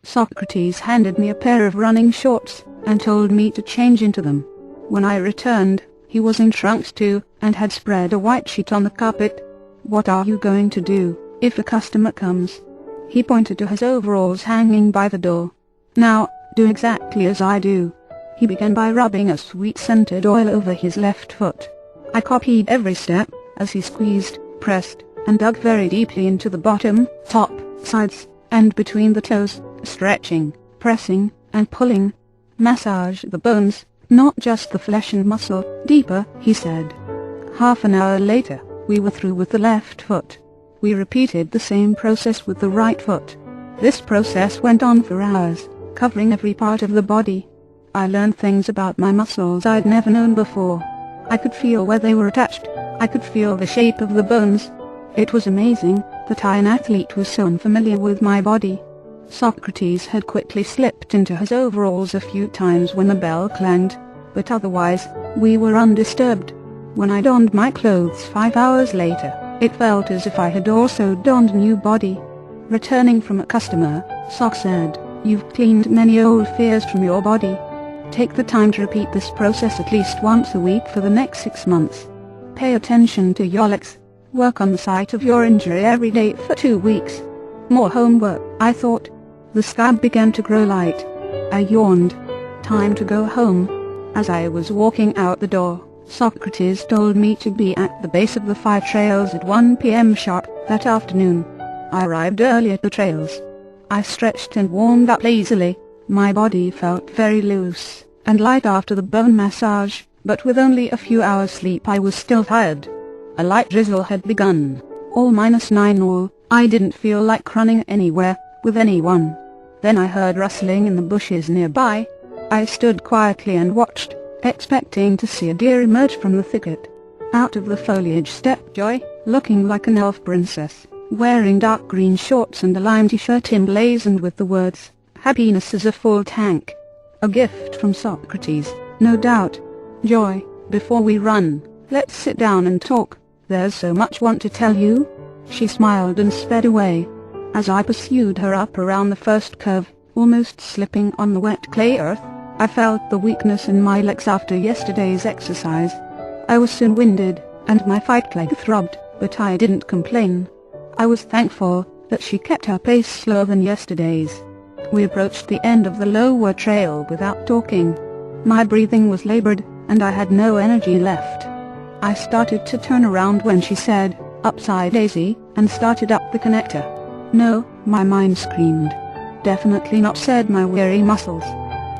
Socrates handed me a pair of running shorts, and told me to change into them. When I returned, he was in trunks too, and had spread a white sheet on the carpet. "What are you going to do, if a customer comes?" He pointed to his overalls hanging by the door. "Now, do exactly as I do." He began by rubbing a sweet-scented oil over his left foot. I copied every step, as he squeezed, pressed, and dug very deeply into the bottom, top, sides, and between the toes, stretching, pressing, and pulling. "Massage the bones, not just the flesh and muscle, deeper," he said. Half an hour later, we were through with the left foot. We repeated the same process with the right foot. This process went on for hours, covering every part of the body. I learned things about my muscles I'd never known before. I could feel where they were attached. I could feel the shape of the bones. It was amazing that I, an athlete, was so unfamiliar with my body. Socrates had quickly slipped into his overalls a few times when the bell clanged, but otherwise, we were undisturbed. When I donned my clothes 5 hours later, it felt as if I had also donned a new body. Returning from a customer, Sock said, "You've cleaned many old fears from your body. Take the time to repeat this process at least once a week for the next 6 months. Pay attention to your legs. Work on the site of your injury every day for 2 weeks. More homework," I thought. The scab began to grow light. I yawned. Time to go home. As I was walking out the door, Socrates told me to be at the base of the 5 trails at 1 p.m. sharp that afternoon. I arrived early at the trails. I stretched and warmed up lazily. My body felt very loose and light after the bone massage, but with only a few hours sleep I was still tired. A light drizzle had begun. All -9 all, I didn't feel like running anywhere, with anyone. Then I heard rustling in the bushes nearby. I stood quietly and watched, expecting to see a deer emerge from the thicket. Out of the foliage stepped Joy, looking like an elf princess, wearing dark green shorts and a lime t-shirt emblazoned with the words, "Happiness is a full tank." A gift from Socrates, no doubt. "Joy, before we run, let's sit down and talk. There's so much want to tell you." She smiled and sped away. As I pursued her up around the first curve, almost slipping on the wet clay earth, I felt the weakness in my legs after yesterday's exercise. I was soon winded, and my fight leg throbbed, but I didn't complain. I was thankful that she kept her pace slower than yesterday's. We approached the end of the lower trail without talking. My breathing was labored, and I had no energy left. I started to turn around when she said, "Upside daisy," and started up the connector. "No," my mind screamed. "Definitely not," said my weary muscles.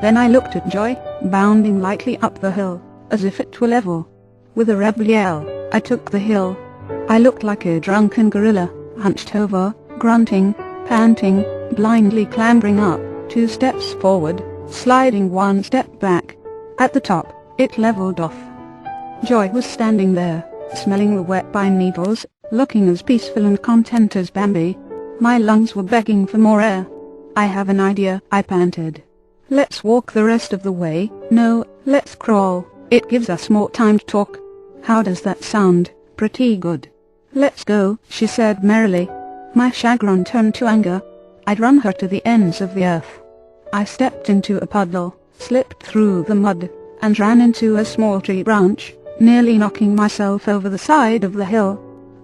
Then I looked at Joy, bounding lightly up the hill, as if it were level. With a rebel yell, I took the hill. I looked like a drunken gorilla, hunched over, grunting, panting, blindly clambering up, 2 steps forward, sliding 1 step back. At the top, it leveled off. Joy was standing there, smelling the wet pine needles, looking as peaceful and content as Bambi. My lungs were begging for more air. "I have an idea," I panted. "Let's walk the rest of the way." "No, let's crawl. It gives us more time to talk." "How does that sound?" "Pretty good." "Let's go," she said merrily. My chagrin turned to anger. I'd run her to the ends of the earth. I stepped into a puddle, slipped through the mud, and ran into a small tree branch, nearly knocking myself over the side of the hill.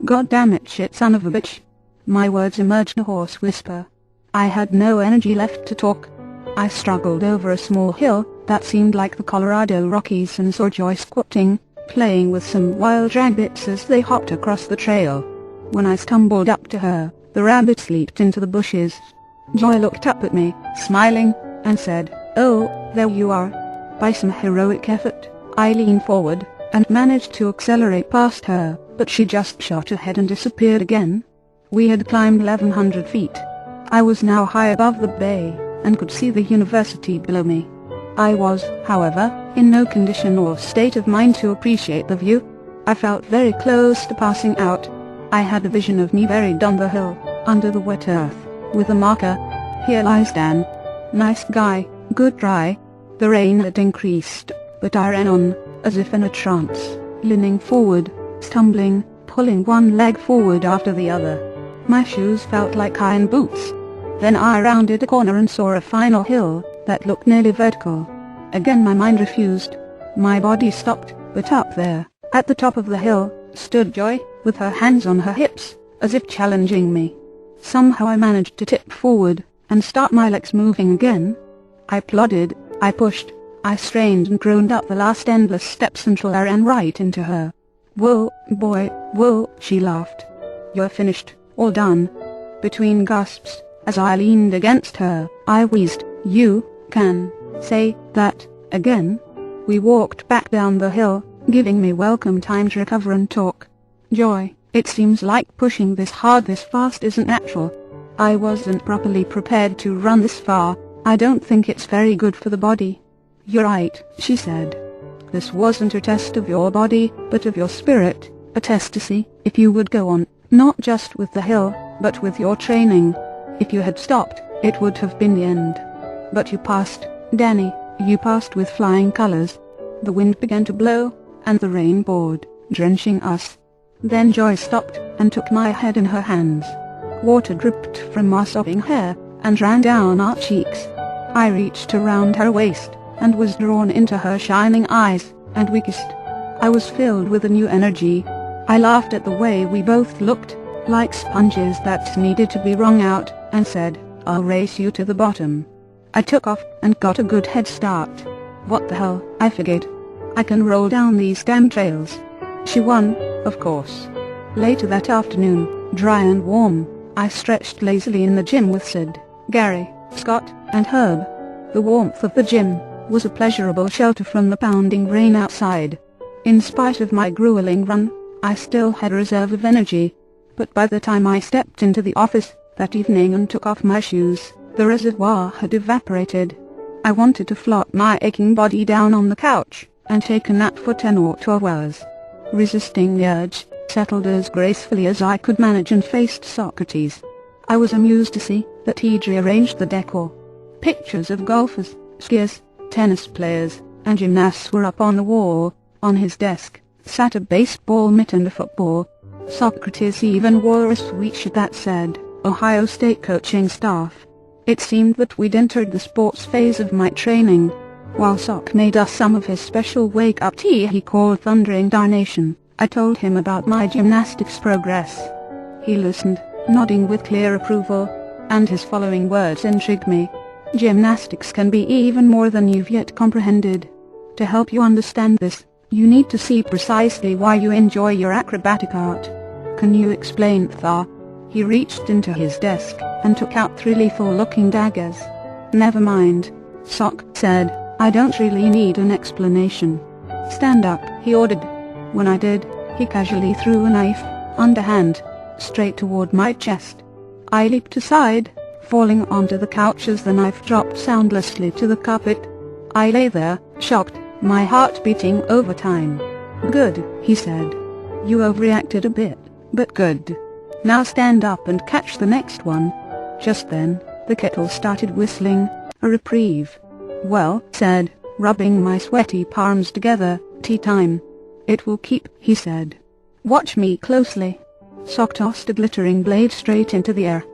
"God damn it, shit son of a bitch." My words emerged a hoarse whisper. I had no energy left to talk. I struggled over a small hill that seemed like the Colorado Rockies and saw Joy squatting, playing with some wild rabbits as they hopped across the trail. When I stumbled up to her, the rabbits leaped into the bushes. Joy looked up at me, smiling, and said, "Oh, there you are." By some heroic effort, I leaned forward, and managed to accelerate past her, but she just shot ahead and disappeared again. We had climbed 1,100 feet. I was now high above the bay, and could see the university below me. I was, however, in no condition or state of mind to appreciate the view. I felt very close to passing out. I had a vision of me buried on the hill, under the wet earth, with a marker. "Here lies Dan. Nice guy, good try." The rain had increased, but I ran on, as if in a trance, leaning forward, stumbling, pulling one leg forward after the other. My shoes felt like iron boots. Then I rounded a corner and saw a final hill that looked nearly vertical. Again my mind refused. My body stopped, but up there, at the top of the hill, stood Joy, with her hands on her hips, as if challenging me. Somehow I managed to tip forward, and start my legs moving again. I plodded, I pushed, I strained and groaned up the last endless steps until I ran right into her. "Whoa, boy, whoa," she laughed. "You're finished, all done." Between gasps, as I leaned against her, I wheezed, "You can say that again?" We walked back down the hill, giving me welcome time to recover and talk. "Joy, it seems like pushing this hard this fast isn't natural. I wasn't properly prepared to run this far. I don't think it's very good for the body." "You're right," she said. "This wasn't a test of your body, but of your spirit, a test to see if you would go on, not just with the hill, but with your training. If you had stopped, it would have been the end. But you passed, Danny, you passed with flying colors." The wind began to blow, and the rain poured, drenching us. Then Joy stopped, and took my head in her hands. Water dripped from our sopping hair, and ran down our cheeks. I reached around her waist, and was drawn into her shining eyes, and we kissed. I was filled with a new energy. I laughed at the way we both looked, like sponges that needed to be wrung out, and said, "I'll race you to the bottom." I took off, and got a good head start. What the hell, I figured. I can roll down these damn trails. She won, of course. Later that afternoon, dry and warm, I stretched lazily in the gym with Sid, Gary, Scott, and Herb. The warmth of the gym was a pleasurable shelter from the pounding rain outside. In spite of my grueling run, I still had a reserve of energy. But by the time I stepped into the office that evening and took off my shoes, the reservoir had evaporated. I wanted to flop my aching body down on the couch and take a nap for 10 or 12 hours. Resisting the urge, settled as gracefully as I could manage and faced Socrates. I was amused to see that he'd rearranged the decor. Pictures of golfers, skiers, tennis players, and gymnasts were up on the wall. On his desk sat a baseball mitt and a football. Socrates even wore a sweatshirt that said, "Ohio State Coaching Staff." It seemed that we'd entered the sports phase of my training. While Sock made us some of his special wake-up tea he called Thundering Darnation, I told him about my gymnastics progress. He listened, nodding with clear approval, and his following words intrigued me. "Gymnastics can be even more than you've yet comprehended. To help you understand this, you need to see precisely why you enjoy your acrobatic art. Can you explain, Thar?" He reached into his desk and took out 3 lethal-looking daggers. "Never mind," Sock said, "I don't really need an explanation. Stand up," he ordered. When I did, he casually threw a knife, underhand, straight toward my chest. I leaped aside, falling onto the couch as the knife dropped soundlessly to the carpet. I lay there, shocked, my heart beating overtime. "Good," he said. "You overreacted a bit, but good. Now stand up and catch the next one." Just then, the kettle started whistling, a reprieve. "Well," said, rubbing my sweaty palms together, "tea time." "It will keep," he said. "Watch me closely." Sock tossed a glittering blade straight into the air,